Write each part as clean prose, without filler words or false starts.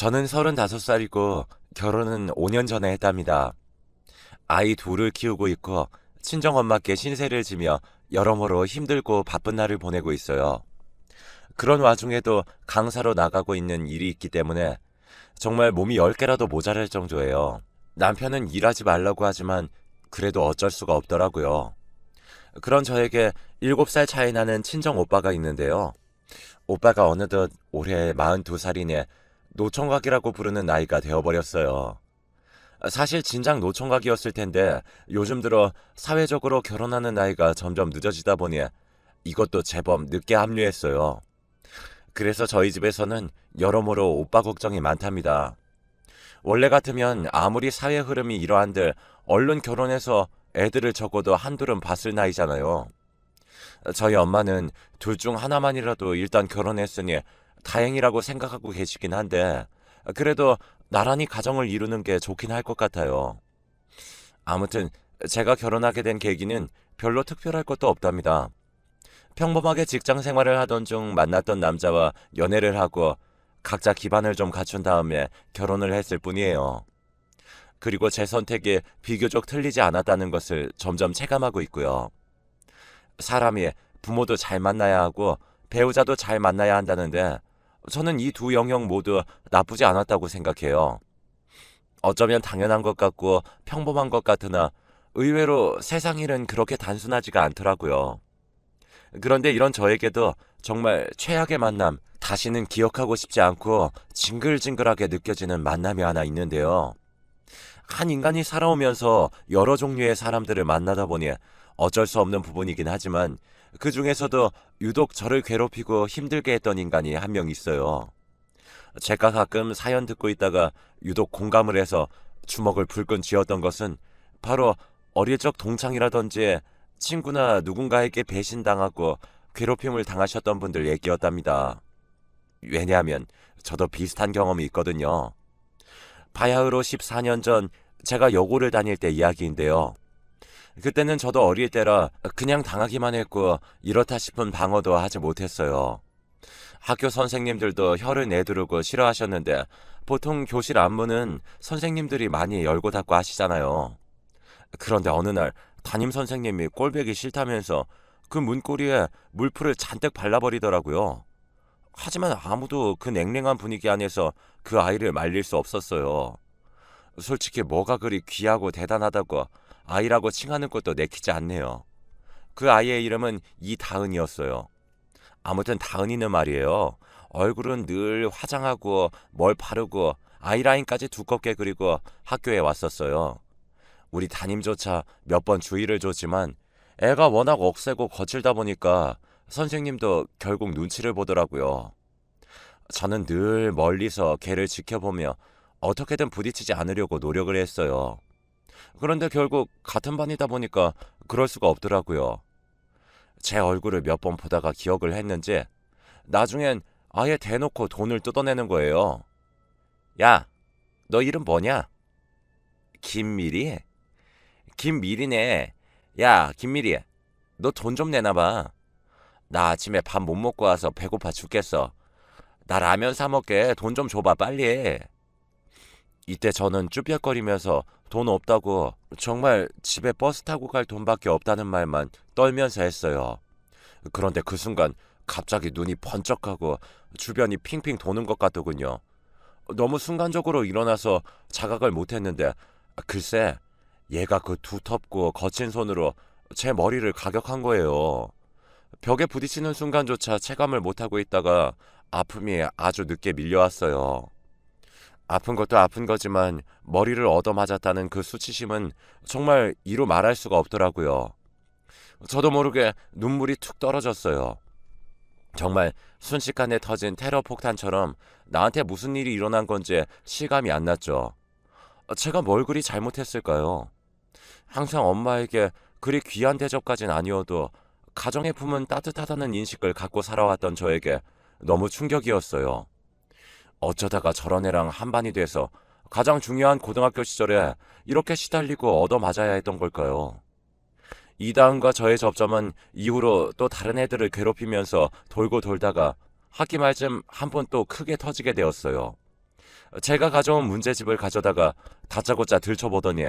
저는 35살이고 결혼은 5년 전에 했답니다. 아이 둘을 키우고 있고 친정엄마께 신세를 지며 여러모로 힘들고 바쁜 날을 보내고 있어요. 그런 와중에도 강사로 나가고 있는 일이 있기 때문에 정말 몸이 10개라도 모자랄 정도예요. 남편은 일하지 말라고 하지만 그래도 어쩔 수가 없더라고요. 그런 저에게 7살 차이 나는 친정 오빠가 있는데요. 오빠가 어느덧 올해 42살이니 노총각이라고 부르는 나이가 되어버렸어요. 사실 진작 노총각이었을 텐데 요즘 들어 사회적으로 결혼하는 나이가 점점 늦어지다 보니 이것도 제법 늦게 합류했어요. 그래서 저희 집에서는 여러모로 오빠 걱정이 많답니다. 원래 같으면 아무리 사회 흐름이 이러한들 얼른 결혼해서 애들을 적어도 한둘은 봤을 나이잖아요. 저희 엄마는 둘 중 하나만이라도 일단 결혼했으니 다행이라고 생각하고 계시긴 한데 그래도 나란히 가정을 이루는 게 좋긴 할 것 같아요. 아무튼 제가 결혼하게 된 계기는 별로 특별할 것도 없답니다. 평범하게 직장 생활을 하던 중 만났던 남자와 연애를 하고 각자 기반을 좀 갖춘 다음에 결혼을 했을 뿐이에요. 그리고 제 선택이 비교적 틀리지 않았다는 것을 점점 체감하고 있고요. 사람이 부모도 잘 만나야 하고 배우자도 잘 만나야 한다는데 저는 이 두 영역 모두 나쁘지 않았다고 생각해요. 어쩌면 당연한 것 같고 평범한 것 같으나 의외로 세상 일은 그렇게 단순하지가 않더라고요. 그런데 이런 저에게도 정말 최악의 만남, 다시는 기억하고 싶지 않고 징글징글하게 느껴지는 만남이 하나 있는데요. 한 인간이 살아오면서 여러 종류의 사람들을 만나다 보니 어쩔 수 없는 부분이긴 하지만 그 중에서도 유독 저를 괴롭히고 힘들게 했던 인간이 한 명 있어요. 제가 가끔 사연 듣고 있다가 유독 공감을 해서 주먹을 불끈 쥐었던 것은 바로 어릴 적 동창이라든지 친구나 누군가에게 배신당하고 괴롭힘을 당하셨던 분들 얘기였답니다. 왜냐하면 저도 비슷한 경험이 있거든요. 바야흐로 14년 전 제가 여고를 다닐 때 이야기인데요. 그때는 저도 어릴 때라 그냥 당하기만 했고 이렇다 싶은 방어도 하지 못했어요. 학교 선생님들도 혀를 내두르고 싫어하셨는데 보통 교실 안문은 선생님들이 많이 열고 닫고 하시잖아요. 그런데 어느 날 담임 선생님이 꼴보기 싫다면서 그 문고리에 물풀을 잔뜩 발라버리더라고요. 하지만 아무도 그 냉랭한 분위기 안에서 그 아이를 말릴 수 없었어요. 솔직히 뭐가 그리 귀하고 대단하다고 아이라고 칭하는 것도 내키지 않네요. 그 아이의 이름은 이다은이었어요. 아무튼 다은이는 말이에요. 얼굴은 늘 화장하고 뭘 바르고 아이라인까지 두껍게 그리고 학교에 왔었어요. 우리 담임조차 몇 번 주의를 줬지만 애가 워낙 억세고 거칠다 보니까 선생님도 결국 눈치를 보더라고요. 저는 늘 멀리서 걔를 지켜보며 어떻게든 부딪히지 않으려고 노력을 했어요. 그런데 결국 같은 반이다 보니까 그럴 수가 없더라고요. 제 얼굴을 몇 번 보다가 기억을 했는지 나중엔 아예 대놓고 돈을 뜯어내는 거예요. 야, 너 이름 뭐냐? 김미리? 김미리네. 야, 김미리, 너 돈 좀 내놔봐. 나 아침에 밥 못 먹고 와서 배고파 죽겠어. 나 라면 사 먹게 돈 좀 줘봐 빨리. 이때 저는 쭈뼛거리면서 돈 없다고 정말 집에 버스 타고 갈 돈밖에 없다는 말만 떨면서 했어요. 그런데 그 순간 갑자기 눈이 번쩍하고 주변이 핑핑 도는 것 같더군요. 너무 순간적으로 일어나서 자각을 못했는데 글쎄 얘가 그 두텁고 거친 손으로 제 머리를 가격한 거예요. 벽에 부딪히는 순간조차 체감을 못하고 있다가 아픔이 아주 늦게 밀려왔어요. 아픈 것도 아픈 거지만 머리를 얻어맞았다는 그 수치심은 정말 이루 말할 수가 없더라고요. 저도 모르게 눈물이 툭 떨어졌어요. 정말 순식간에 터진 테러 폭탄처럼 나한테 무슨 일이 일어난 건지 실감이 안 났죠. 제가 뭘 그리 잘못했을까요? 항상 엄마에게 그리 귀한 대접까진 아니어도 가정의 품은 따뜻하다는 인식을 갖고 살아왔던 저에게 너무 충격이었어요. 어쩌다가 저런 애랑 한반이 돼서 가장 중요한 고등학교 시절에 이렇게 시달리고 얻어맞아야 했던 걸까요? 이다은과 저의 접점은 이후로 또 다른 애들을 괴롭히면서 돌고 돌다가 학기 말쯤 한 번 또 크게 터지게 되었어요. 제가 가져온 문제집을 가져다가 다짜고짜 들춰보더니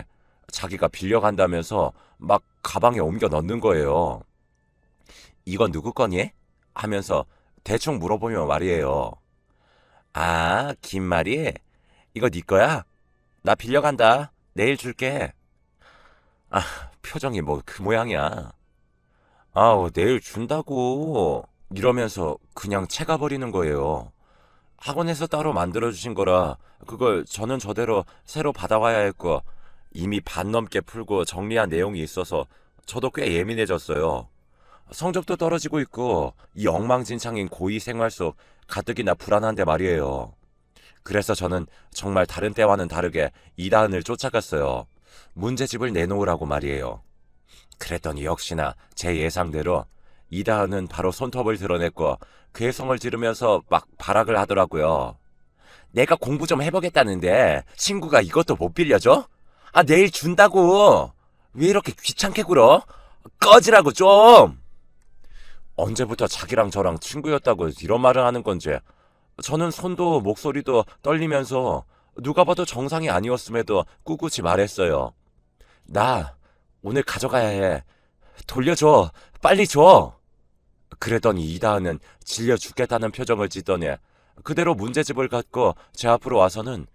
자기가 빌려간다면서 막 가방에 옮겨 넣는 거예요. 이건 누구 거니? 하면서 대충 물어보면 말이에요. 아, 긴 말이? 이거 네 거야? 나 빌려간다. 내일 줄게. 아, 표정이 뭐 그 모양이야. 아우, 내일 준다고. 이러면서 그냥 채가 버리는 거예요. 학원에서 따로 만들어주신 거라 그걸 저는 저대로 새로 받아와야 했고 이미 반 넘게 풀고 정리한 내용이 있어서 저도 꽤 예민해졌어요. 성적도 떨어지고 있고 이 엉망진창인 고2 생활 속 가뜩이나 불안한데 말이에요. 그래서 저는 정말 다른 때와는 다르게 이다은을 쫓아갔어요. 문제집을 내놓으라고 말이에요. 그랬더니 역시나 제 예상대로 이다은은 바로 손톱을 드러냈고 괴성을 지르면서 막 발악을 하더라고요. 내가 공부 좀 해보겠다는데 친구가 이것도 못 빌려줘? 아, 내일 준다고. 왜 이렇게 귀찮게 굴어? 꺼지라고 좀. 언제부터 자기랑 저랑 친구였다고 이런 말을 하는 건지 저는 손도 목소리도 떨리면서 누가 봐도 정상이 아니었음에도 꿋꿋이 말했어요. 나 오늘 가져가야 해. 돌려줘. 빨리 줘. 그랬더니 이다은은 질려 죽겠다는 표정을 짓더니 그대로 문제집을 갖고 제 앞으로 와서는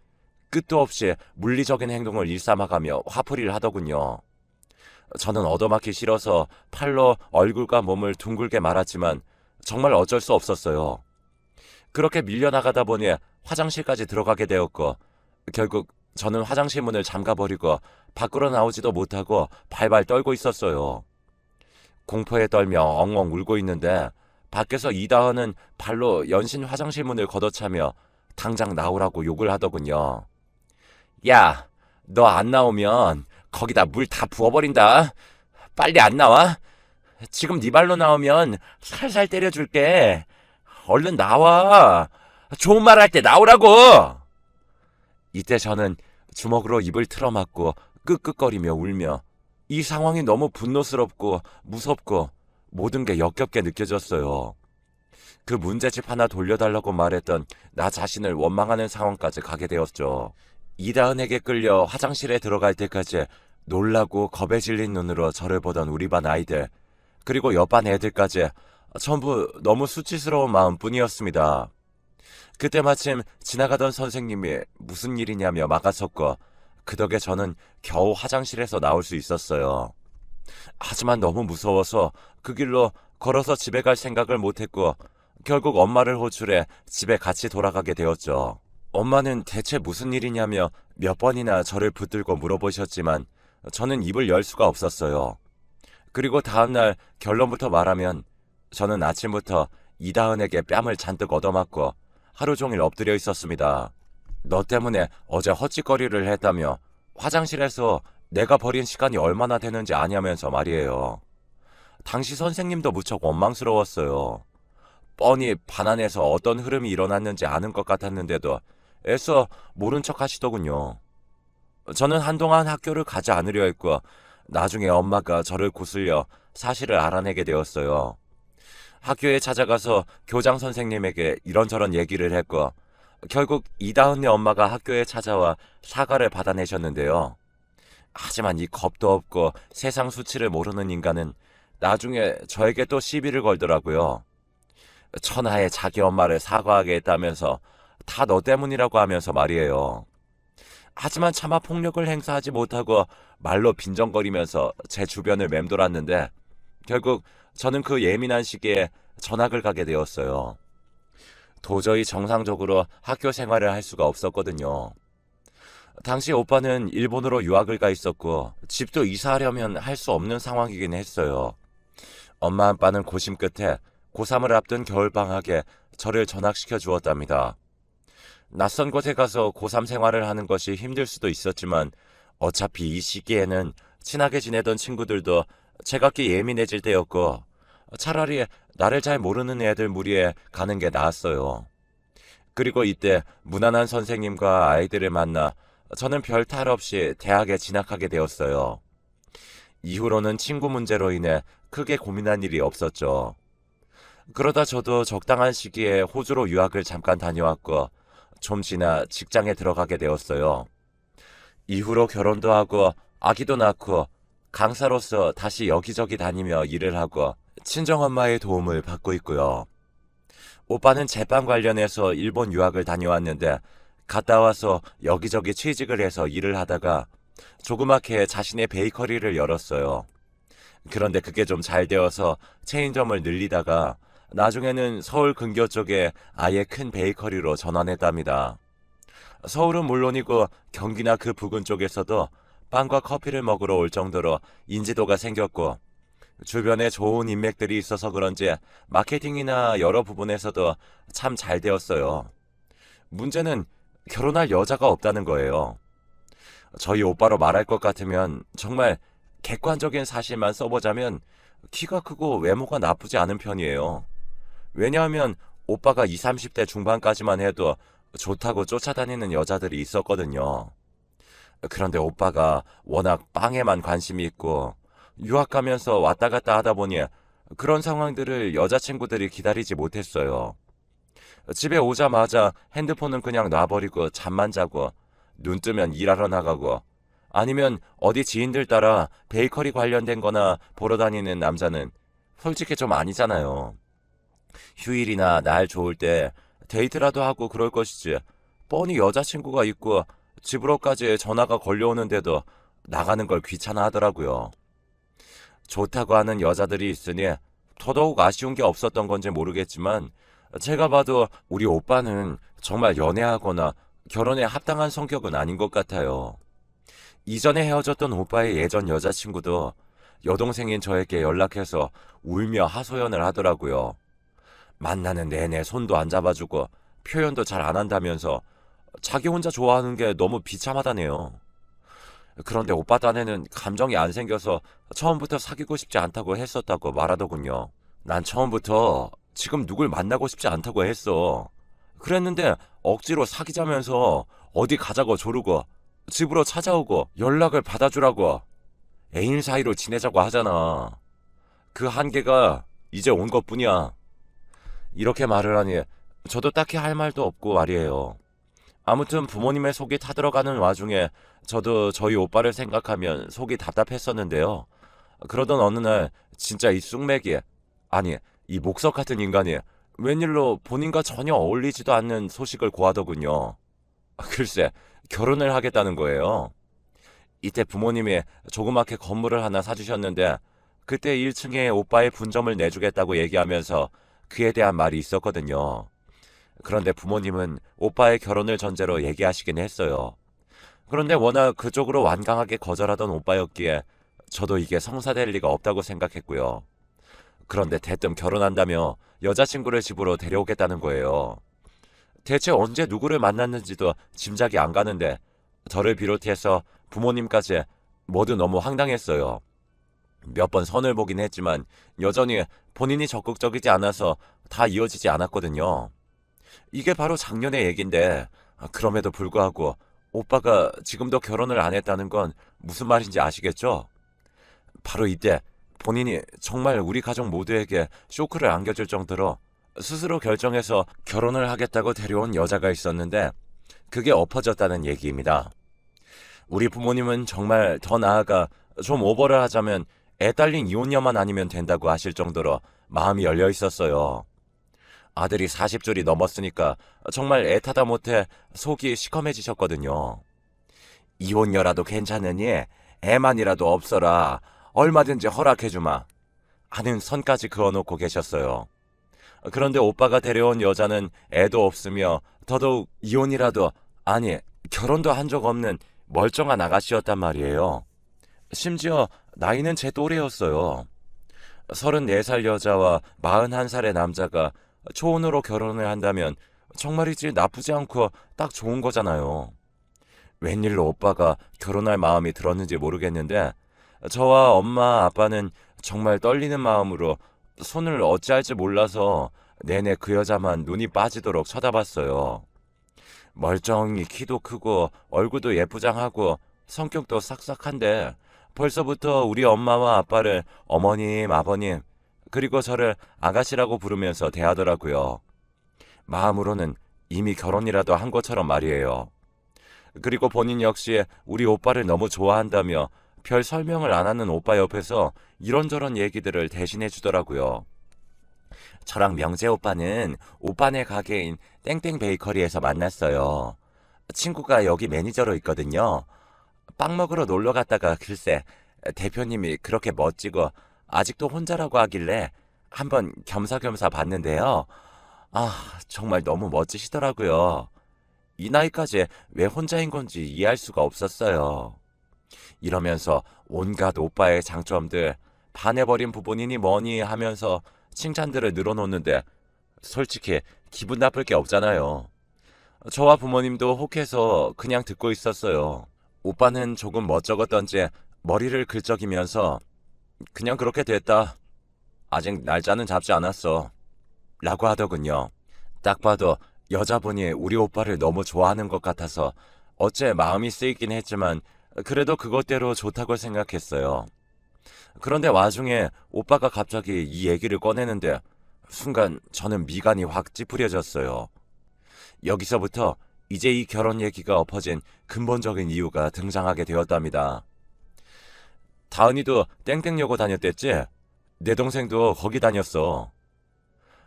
끝도 없이 물리적인 행동을 일삼아가며 화풀이를 하더군요. 저는 얻어맞기 싫어서 팔로 얼굴과 몸을 둥글게 말았지만 정말 어쩔 수 없었어요. 그렇게 밀려나가다 보니 화장실까지 들어가게 되었고 결국 저는 화장실 문을 잠가버리고 밖으로 나오지도 못하고 발발 떨고 있었어요. 공포에 떨며 엉엉 울고 있는데 밖에서 이다은은 발로 연신 화장실 문을 걷어차며 당장 나오라고 욕을 하더군요. 야, 너 안 나오면 거기다 물 다 부어버린다. 빨리 안 나와? 지금 네 발로 나오면 살살 때려줄게. 얼른 나와. 좋은 말 할 때 나오라고. 이때 저는 주먹으로 입을 틀어막고 끄끄거리며 울며 이 상황이 너무 분노스럽고 무섭고 모든 게 역겹게 느껴졌어요. 그 문제집 하나 돌려달라고 말했던 나 자신을 원망하는 상황까지 가게 되었죠. 이다은에게 끌려 화장실에 들어갈 때까지 놀라고 겁에 질린 눈으로 저를 보던 우리 반 아이들 그리고 옆반 애들까지 전부 너무 수치스러운 마음뿐이었습니다. 그때 마침 지나가던 선생님이 무슨 일이냐며 막아섰고 그 덕에 저는 겨우 화장실에서 나올 수 있었어요. 하지만 너무 무서워서 그 길로 걸어서 집에 갈 생각을 못했고 결국 엄마를 호출해 집에 같이 돌아가게 되었죠. 엄마는 대체 무슨 일이냐며 몇 번이나 저를 붙들고 물어보셨지만 저는 입을 열 수가 없었어요. 그리고 다음날 결론부터 말하면 저는 아침부터 이다은에게 뺨을 잔뜩 얻어맞고 하루 종일 엎드려 있었습니다. 너 때문에 어제 헛짓거리를 했다며 화장실에서 내가 버린 시간이 얼마나 되는지 아냐면서 말이에요. 당시 선생님도 무척 원망스러웠어요. 뻔히 반 안에서 어떤 흐름이 일어났는지 아는 것 같았는데도 애써 모른 척 하시더군요. 저는 한동안 학교를 가지 않으려 했고 나중에 엄마가 저를 구슬려 사실을 알아내게 되었어요. 학교에 찾아가서 교장 선생님에게 이런저런 얘기를 했고 결국 이다은네 엄마가 학교에 찾아와 사과를 받아내셨는데요. 하지만 이 겁도 없고 세상 수치를 모르는 인간은 나중에 저에게 또 시비를 걸더라고요. 천하에 자기 엄마를 사과하게 했다면서 다 너 때문이라고 하면서 말이에요. 하지만 차마 폭력을 행사하지 못하고 말로 빈정거리면서 제 주변을 맴돌았는데 결국 저는 그 예민한 시기에 전학을 가게 되었어요. 도저히 정상적으로 학교 생활을 할 수가 없었거든요. 당시 오빠는 일본으로 유학을 가 있었고 집도 이사하려면 할 수 없는 상황이긴 했어요. 엄마 아빠는 고심 끝에 고3을 앞둔 겨울방학에 저를 전학시켜 주었답니다. 낯선 곳에 가서 고3 생활을 하는 것이 힘들 수도 있었지만 어차피 이 시기에는 친하게 지내던 친구들도 제각기 예민해질 때였고 차라리 나를 잘 모르는 애들 무리에 가는 게 나았어요. 그리고 이때 무난한 선생님과 아이들을 만나 저는 별 탈 없이 대학에 진학하게 되었어요. 이후로는 친구 문제로 인해 크게 고민한 일이 없었죠. 그러다 저도 적당한 시기에 호주로 유학을 잠깐 다녀왔고 좀 지나 직장에 들어가게 되었어요. 이후로 결혼도 하고 아기도 낳고 강사로서 다시 여기저기 다니며 일을 하고 친정엄마의 도움을 받고 있고요. 오빠는 제빵 관련해서 일본 유학을 다녀왔는데 갔다 와서 여기저기 취직을 해서 일을 하다가 조그맣게 자신의 베이커리를 열었어요. 그런데 그게 좀 잘 되어서 체인점을 늘리다가 나중에는 서울 근교 쪽에 아예 큰 베이커리로 전환했답니다. 서울은 물론이고 경기나 그 부근 쪽에서도 빵과 커피를 먹으러 올 정도로 인지도가 생겼고 주변에 좋은 인맥들이 있어서 그런지 마케팅이나 여러 부분에서도 참 잘 되었어요. 문제는 결혼할 여자가 없다는 거예요. 저희 오빠로 말할 것 같으면 정말 객관적인 사실만 써보자면 키가 크고 외모가 나쁘지 않은 편이에요. 왜냐하면 오빠가 20, 30대 중반까지만 해도 좋다고 쫓아다니는 여자들이 있었거든요. 그런데 오빠가 워낙 빵에만 관심이 있고 유학 가면서 왔다 갔다 하다 보니 그런 상황들을 여자친구들이 기다리지 못했어요. 집에 오자마자 핸드폰은 그냥 놔버리고 잠만 자고 눈 뜨면 일하러 나가고 아니면 어디 지인들 따라 베이커리 관련된 거나 보러 다니는 남자는 솔직히 좀 아니잖아요. 휴일이나 날 좋을 때 데이트라도 하고 그럴 것이지 뻔히 여자친구가 있고 집으로까지 전화가 걸려오는데도 나가는 걸 귀찮아 하더라고요. 좋다고 하는 여자들이 있으니 더더욱 아쉬운 게 없었던 건지 모르겠지만 제가 봐도 우리 오빠는 정말 연애하거나 결혼에 합당한 성격은 아닌 것 같아요. 이전에 헤어졌던 오빠의 예전 여자친구도 여동생인 저에게 연락해서 울며 하소연을 하더라고요. 만나는 내내 손도 안 잡아주고 표현도 잘 안 한다면서 자기 혼자 좋아하는 게 너무 비참하다네요. 그런데 오빠 딴에는 감정이 안 생겨서 처음부터 사귀고 싶지 않다고 했었다고 말하더군요. 난 처음부터 지금 누굴 만나고 싶지 않다고 했어. 그랬는데 억지로 사귀자면서 어디 가자고 조르고 집으로 찾아오고 연락을 받아주라고 애인 사이로 지내자고 하잖아. 그 한계가 이제 온 것뿐이야. 이렇게 말을 하니 저도 딱히 할 말도 없고 말이에요. 아무튼 부모님의 속이 타들어가는 와중에 저도 저희 오빠를 생각하면 속이 답답했었는데요. 그러던 어느 날 진짜 이 쑥맥이 아니 이 목석 같은 인간이 웬일로 본인과 전혀 어울리지도 않는 소식을 고하더군요. 글쎄 결혼을 하겠다는 거예요. 이때 부모님이 조그맣게 건물을 하나 사주셨는데 그때 1층에 오빠의 분점을 내주겠다고 얘기하면서 그에 대한 말이 있었거든요. 그런데 부모님은 오빠의 결혼을 전제로 얘기하시긴 했어요. 그런데 워낙 그쪽으로 완강하게 거절하던 오빠였기에 저도 이게 성사될 리가 없다고 생각했고요. 그런데 대뜸 결혼한다며 여자친구를 집으로 데려오겠다는 거예요. 대체 언제 누구를 만났는지도 짐작이 안 가는데 저를 비롯해서 부모님까지 모두 너무 황당했어요. 몇 번 선을 보긴 했지만 여전히 본인이 적극적이지 않아서 다 이어지지 않았거든요. 이게 바로 작년의 얘긴데 그럼에도 불구하고 오빠가 지금도 결혼을 안 했다는 건 무슨 말인지 아시겠죠? 바로 이때 본인이 정말 우리 가족 모두에게 쇼크를 안겨줄 정도로 스스로 결정해서 결혼을 하겠다고 데려온 여자가 있었는데 그게 엎어졌다는 얘기입니다. 우리 부모님은 정말 더 나아가 좀 오버를 하자면 애 딸린 이혼녀만 아니면 된다고 하실 정도로 마음이 열려 있었어요. 아들이 40줄이 넘었으니까 정말 애타다 못해 속이 시커매지셨거든요. 이혼녀라도 괜찮으니 애만이라도 없어라. 얼마든지 허락해주마. 하는 선까지 그어놓고 계셨어요. 그런데 오빠가 데려온 여자는 애도 없으며 더더욱 이혼이라도 아니 결혼도 한 적 없는 멀쩡한 아가씨였단 말이에요. 심지어 나이는 제 또래였어요. 34살 여자와 41살의 남자가 초혼으로 결혼을 한다면 정말이지 나쁘지 않고 딱 좋은 거잖아요. 웬일로 오빠가 결혼할 마음이 들었는지 모르겠는데 저와 엄마 아빠는 정말 떨리는 마음으로 손을 어찌할지 몰라서 내내 그 여자만 눈이 빠지도록 쳐다봤어요. 멀쩡히 키도 크고 얼굴도 예쁘장하고 성격도 싹싹한데 벌써부터 우리 엄마와 아빠를 어머님, 아버님, 그리고 저를 아가씨라고 부르면서 대하더라고요. 마음으로는 이미 결혼이라도 한 것처럼 말이에요. 그리고 본인 역시 우리 오빠를 너무 좋아한다며 별 설명을 안 하는 오빠 옆에서 이런저런 얘기들을 대신해 주더라고요. 저랑 명재 오빠는 오빠네 가게인 땡땡 베이커리에서 만났어요. 친구가 여기 매니저로 있거든요. 빵 먹으러 놀러 갔다가 글쎄 대표님이 그렇게 멋지고 아직도 혼자라고 하길래 한번 겸사겸사 봤는데요. 아, 정말 너무 멋지시더라고요. 이 나이까지 왜 혼자인 건지 이해할 수가 없었어요. 이러면서 온갖 오빠의 장점들, 반해버린 부분이니 뭐니 하면서 칭찬들을 늘어놓는데 솔직히 기분 나쁠 게 없잖아요. 저와 부모님도 혹해서 그냥 듣고 있었어요. 오빠는 조금 멋쩍었던지 머리를 긁적이면서 그냥 그렇게 됐다. 아직 날짜는 잡지 않았어. 라고 하더군요. 딱 봐도 여자분이 우리 오빠를 너무 좋아하는 것 같아서 어째 마음이 쓰이긴 했지만 그래도 그것대로 좋다고 생각했어요. 그런데 와중에 오빠가 갑자기 이 얘기를 꺼내는데 순간 저는 미간이 확 찌푸려졌어요. 여기서부터 이제 이 결혼 얘기가 엎어진 근본적인 이유가 등장하게 되었답니다. 다은이도 땡땡여고 다녔댔지? 내 동생도 거기 다녔어.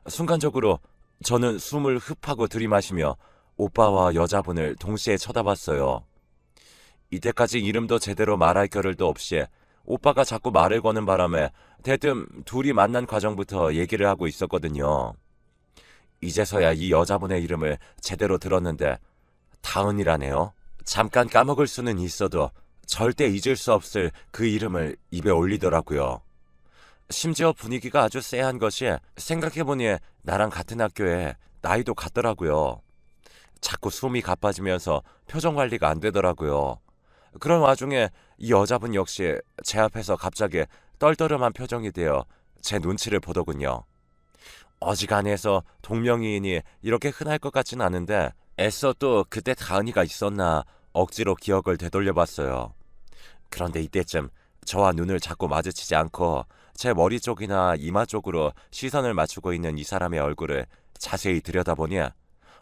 순간적으로 저는 숨을 흡하고 들이마시며 오빠와 여자분을 동시에 쳐다봤어요. 이때까지 이름도 제대로 말할 겨를도 없이 오빠가 자꾸 말을 거는 바람에 대뜸 둘이 만난 과정부터 얘기를 하고 있었거든요. 이제서야 이 여자분의 이름을 제대로 들었는데 다은이라네요. 잠깐 까먹을 수는 있어도 절대 잊을 수 없을 그 이름을 입에 올리더라고요. 심지어 분위기가 아주 쎄한 것이 생각해보니 나랑 같은 학교에 나이도 같더라고요. 자꾸 숨이 가빠지면서 표정 관리가 안 되더라고요. 그런 와중에 이 여자분 역시 제 앞에서 갑자기 떨떠름한 표정이 되어 제 눈치를 보더군요. 어지간해서 동명이인이 이렇게 흔할 것 같진 않은데 애써 또 그때 다은이가 있었나 억지로 기억을 되돌려봤어요. 그런데 이때쯤 저와 눈을 자꾸 마주치지 않고 제 머리 쪽이나 이마 쪽으로 시선을 맞추고 있는 이 사람의 얼굴을 자세히 들여다보니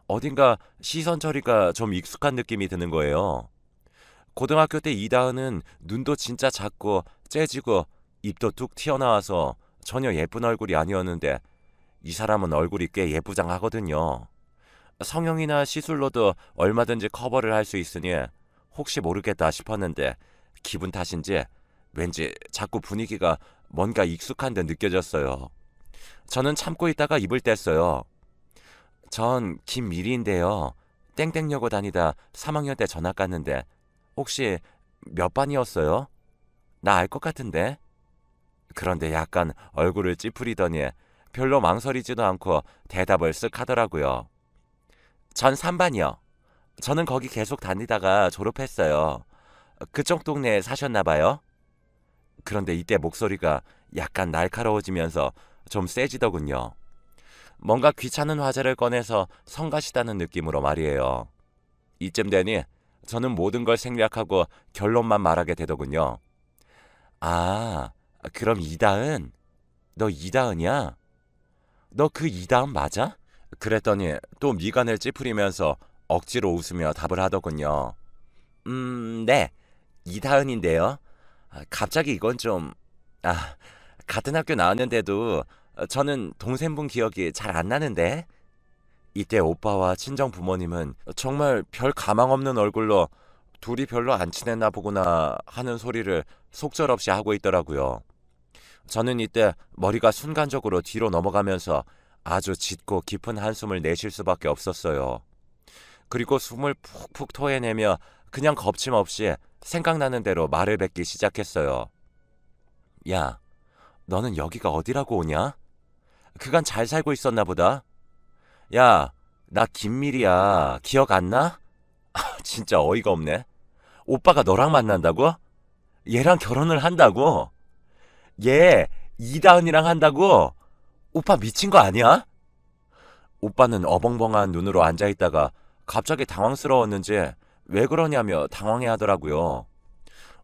어딘가 시선 처리가 좀 익숙한 느낌이 드는 거예요. 고등학교 때 이다은은 눈도 진짜 작고 째지고 입도 툭 튀어나와서 전혀 예쁜 얼굴이 아니었는데 이 사람은 얼굴이 꽤 예쁘장하거든요. 성형이나 시술로도 얼마든지 커버를 할 수 있으니 혹시 모르겠다 싶었는데 기분 탓인지 왠지 자꾸 분위기가 뭔가 익숙한 듯 느껴졌어요. 저는 참고 있다가 입을 뗐어요. 전 김미리인데요. 땡땡여고 다니다 3학년 때 전학 갔는데 혹시 몇 반이었어요? 나 알 것 같은데? 그런데 약간 얼굴을 찌푸리더니 별로 망설이지도 않고 대답을 쓱 하더라고요. 전 3반이요. 저는 거기 계속 다니다가 졸업했어요. 그쪽 동네에 사셨나 봐요? 그런데 이때 목소리가 약간 날카로워지면서 좀 세지더군요. 뭔가 귀찮은 화제를 꺼내서 성가시다는 느낌으로 말이에요. 이쯤 되니 저는 모든 걸 생략하고 결론만 말하게 되더군요. 아, 그럼 이다은? 너 이다은이야? 너 그 이다은 맞아? 그랬더니 또 미간을 찌푸리면서 억지로 웃으며 답을 하더군요. 네. 이다은인데요. 갑자기 이건 좀... 아, 같은 학교 나왔는데도 저는 동생분 기억이 잘 안 나는데? 이때 오빠와 친정 부모님은 정말 별 가망 없는 얼굴로 둘이 별로 안 친했나 보구나 하는 소리를 속절없이 하고 있더라고요. 저는 이때 머리가 순간적으로 뒤로 넘어가면서 아주 짙고 깊은 한숨을 내쉴 수밖에 없었어요. 그리고 숨을 푹푹 토해내며 그냥 겁침없이 생각나는 대로 말을 뱉기 시작했어요. 야, 너는 여기가 어디라고 오냐? 그간 잘 살고 있었나 보다. 야, 나 김밀이야. 기억 안 나? 진짜 어이가 없네. 오빠가 너랑 만난다고? 얘랑 결혼을 한다고? 얘 이다은이랑 한다고? 오빠 미친 거 아니야? 오빠는 어벙벙한 눈으로 앉아있다가 갑자기 당황스러웠는지 왜 그러냐며 당황해 하더라고요.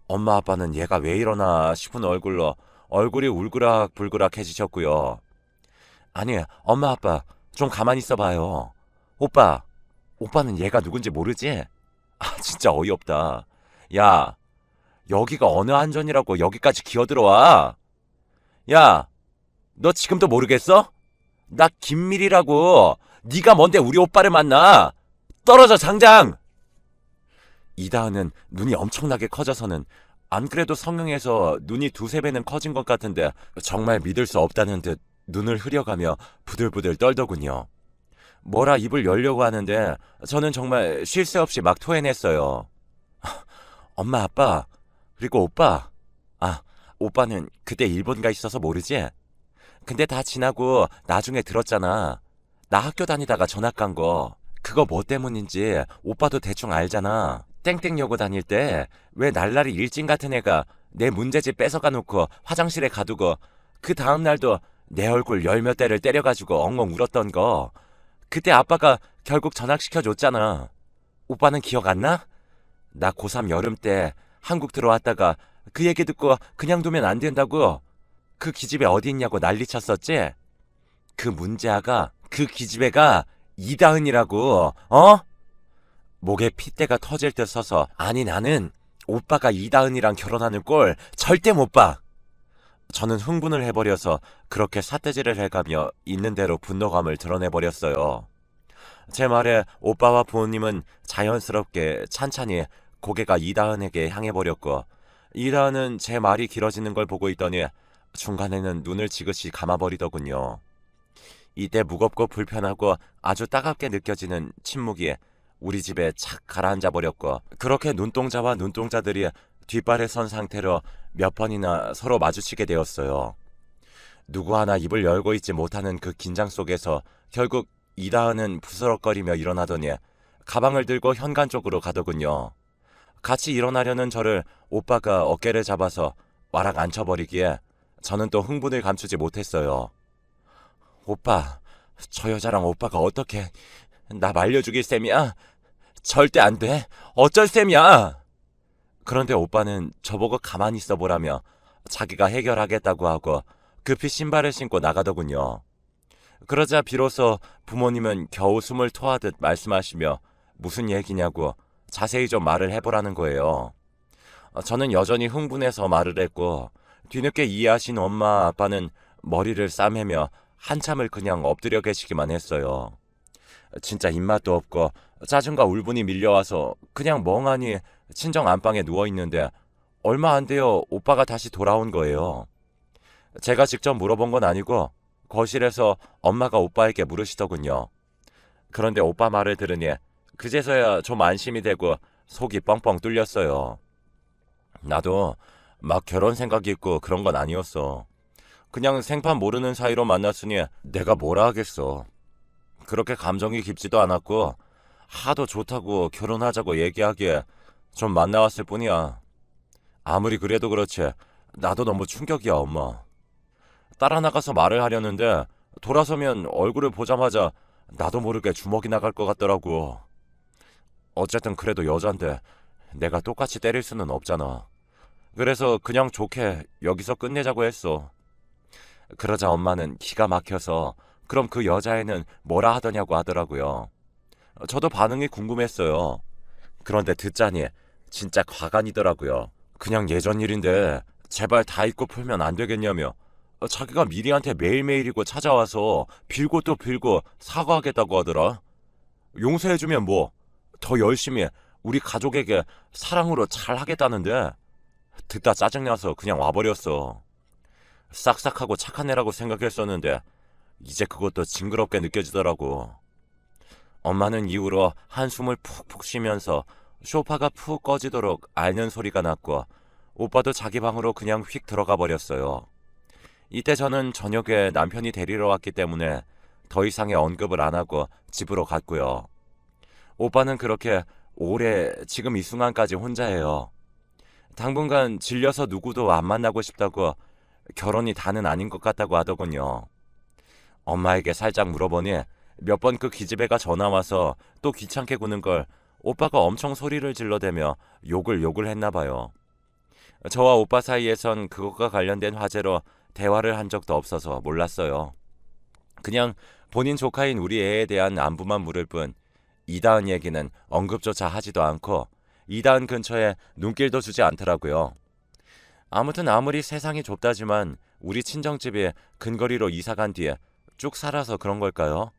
엄마 아빠는 얘가 왜 이러나 싶은 얼굴로 얼굴이 울그락불그락해지셨고요. 아니, 엄마 아빠 좀 가만히 있어봐요. 오빠, 오빠는 얘가 누군지 모르지? 아, 진짜 어이없다. 야, 여기가 어느 안전이라고 여기까지 기어들어와? 야, 너 지금도 모르겠어? 나 김밀이라고. 네가 뭔데 우리 오빠를 만나? 떨어져 당장! 이다은은 눈이 엄청나게 커져서는 안 그래도 성형해서 눈이 두세 배는 커진 것 같은데 정말 믿을 수 없다는 듯 눈을 흐려가며 부들부들 떨더군요. 뭐라 입을 열려고 하는데 저는 정말 쉴 새 없이 막 토해냈어요. 엄마, 아빠, 그리고 오빠. 아, 오빠는 그때 일본 가 있어서 모르지? 근데 다 지나고 나중에 들었잖아. 나 학교 다니다가 전학 간 거. 그거 뭐 때문인지 오빠도 대충 알잖아. 땡땡여고 다닐 때 왜 날라리 일진 같은 애가 내 문제집 뺏어가 놓고 화장실에 가두고 그 다음날도 내 얼굴 열 몇 대를 때려가지고 엉엉 울었던 거. 그때 아빠가 결국 전학시켜줬잖아. 오빠는 기억 안 나? 나 고3 여름 때 한국 들어왔다가 그 얘기 듣고 그냥 두면 안 된다고 그 기집애 어디 있냐고 난리 쳤었지? 그 문제아가 그 기집애가 이다은이라고. 어? 목에 핏대가 터질 듯 서서 아니 나는 오빠가 이다은이랑 결혼하는 꼴 절대 못 봐. 저는 흥분을 해버려서 그렇게 삿대질을 해가며 있는 대로 분노감을 드러내버렸어요. 제 말에 오빠와 부모님은 자연스럽게 찬찬히 고개가 이다은에게 향해버렸고 이다은은 제 말이 길어지는 걸 보고 있더니 중간에는 눈을 지그시 감아버리더군요. 이때 무겁고 불편하고 아주 따갑게 느껴지는 침묵이 우리 집에 착 가라앉아 버렸고 그렇게 눈동자와 눈동자들이 뒷발에 선 상태로 몇 번이나 서로 마주치게 되었어요. 누구 하나 입을 열고 있지 못하는 그 긴장 속에서 결국 이다은은 부스럭거리며 일어나더니 가방을 들고 현관 쪽으로 가더군요. 같이 일어나려는 저를 오빠가 어깨를 잡아서 와락 앉혀버리기에 저는 또 흥분을 감추지 못했어요. 오빠, 저 여자랑 오빠가 어떻게 나 말려죽일 셈이야? 절대 안 돼. 어쩔 셈이야. 그런데 오빠는 저보고 가만히 있어보라며 자기가 해결하겠다고 하고 급히 신발을 신고 나가더군요. 그러자 비로소 부모님은 겨우 숨을 토하듯 말씀하시며 무슨 얘기냐고 자세히 좀 말을 해보라는 거예요. 저는 여전히 흥분해서 말을 했고 뒤늦게 이해하신 엄마 아빠는 머리를 싸매며 한참을 그냥 엎드려 계시기만 했어요. 진짜 입맛도 없고 짜증과 울분이 밀려와서 그냥 멍하니 친정 안방에 누워있는데 얼마 안 돼요 오빠가 다시 돌아온 거예요. 제가 직접 물어본 건 아니고 거실에서 엄마가 오빠에게 물으시더군요. 그런데 오빠 말을 들으니 그제서야 좀 안심이 되고 속이 뻥뻥 뚫렸어요. 나도 막 결혼 생각이 있고 그런 건 아니었어. 그냥 생판 모르는 사이로 만났으니 내가 뭐라 하겠어. 그렇게 감정이 깊지도 않았고 하도 좋다고 결혼하자고 얘기하기에 좀 만나왔을 뿐이야. 아무리 그래도 그렇지 나도 너무 충격이야 엄마. 따라 나가서 말을 하려는데 돌아서면 얼굴을 보자마자 나도 모르게 주먹이 나갈 것 같더라고. 어쨌든 그래도 여잔데 내가 똑같이 때릴 수는 없잖아. 그래서 그냥 좋게 여기서 끝내자고 했어. 그러자 엄마는 기가 막혀서 그럼 그 여자애는 뭐라 하더냐고 하더라고요. 저도 반응이 궁금했어요. 그런데 듣자니 진짜 과간이더라고요. 그냥 예전 일인데 제발 다 잊고 풀면 안 되겠냐며 자기가 미리한테 매일매일이고 찾아와서 빌고 또 빌고 사과하겠다고 하더라. 용서해주면 뭐 더 열심히 우리 가족에게 사랑으로 잘 하겠다는데 듣다 짜증나서 그냥 와버렸어. 싹싹하고 착한 애라고 생각했었는데 이제 그것도 징그럽게 느껴지더라고. 엄마는 이후로 한숨을 푹푹 쉬면서 소파가 푹 꺼지도록 앓는 소리가 났고 오빠도 자기 방으로 그냥 휙 들어가 버렸어요. 이때 저는 저녁에 남편이 데리러 왔기 때문에 더 이상의 언급을 안 하고 집으로 갔고요. 오빠는 그렇게 오래 지금 이 순간까지 혼자예요. 당분간 질려서 누구도 안 만나고 싶다고 결혼이 다는 아닌 것 같다고 하더군요. 엄마에게 살짝 물어보니 몇 번 그 기집애가 전화와서 또 귀찮게 구는 걸 오빠가 엄청 소리를 질러대며 욕을 했나 봐요. 저와 오빠 사이에선 그것과 관련된 화제로 대화를 한 적도 없어서 몰랐어요. 그냥 본인 조카인 우리 애에 대한 안부만 물을 뿐 이다은 얘기는 언급조차 하지도 않고 이다은 근처에 눈길도 주지 않더라고요. 아무튼 아무리 세상이 좁다지만 우리 친정집이 근거리로 이사 간 뒤에 쭉 살아서 그런 걸까요?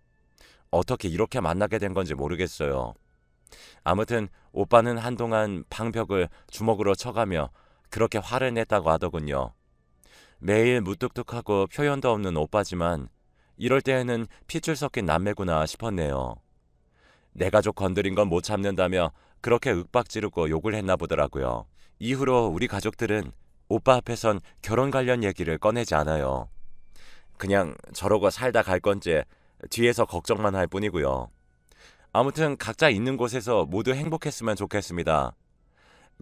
어떻게 이렇게 만나게 된 건지 모르겠어요. 아무튼 오빠는 한동안 방벽을 주먹으로 쳐가며 그렇게 화를 냈다고 하더군요. 매일 무뚝뚝하고 표현도 없는 오빠지만 이럴 때에는 핏줄 섞인 남매구나 싶었네요. 내 가족 건드린 건 못 참는다며 그렇게 윽박 지르고 욕을 했나 보더라고요. 이후로 우리 가족들은 오빠 앞에선 결혼 관련 얘기를 꺼내지 않아요. 그냥 저러고 살다 갈 건지 뒤에서 걱정만 할 뿐이고요. 아무튼 각자 있는 곳에서 모두 행복했으면 좋겠습니다.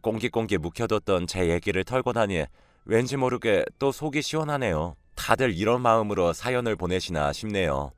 꽁기꽁기 묵혀뒀던 제 얘기를 털고 나니 왠지 모르게 또 속이 시원하네요. 다들 이런 마음으로 사연을 보내시나 싶네요.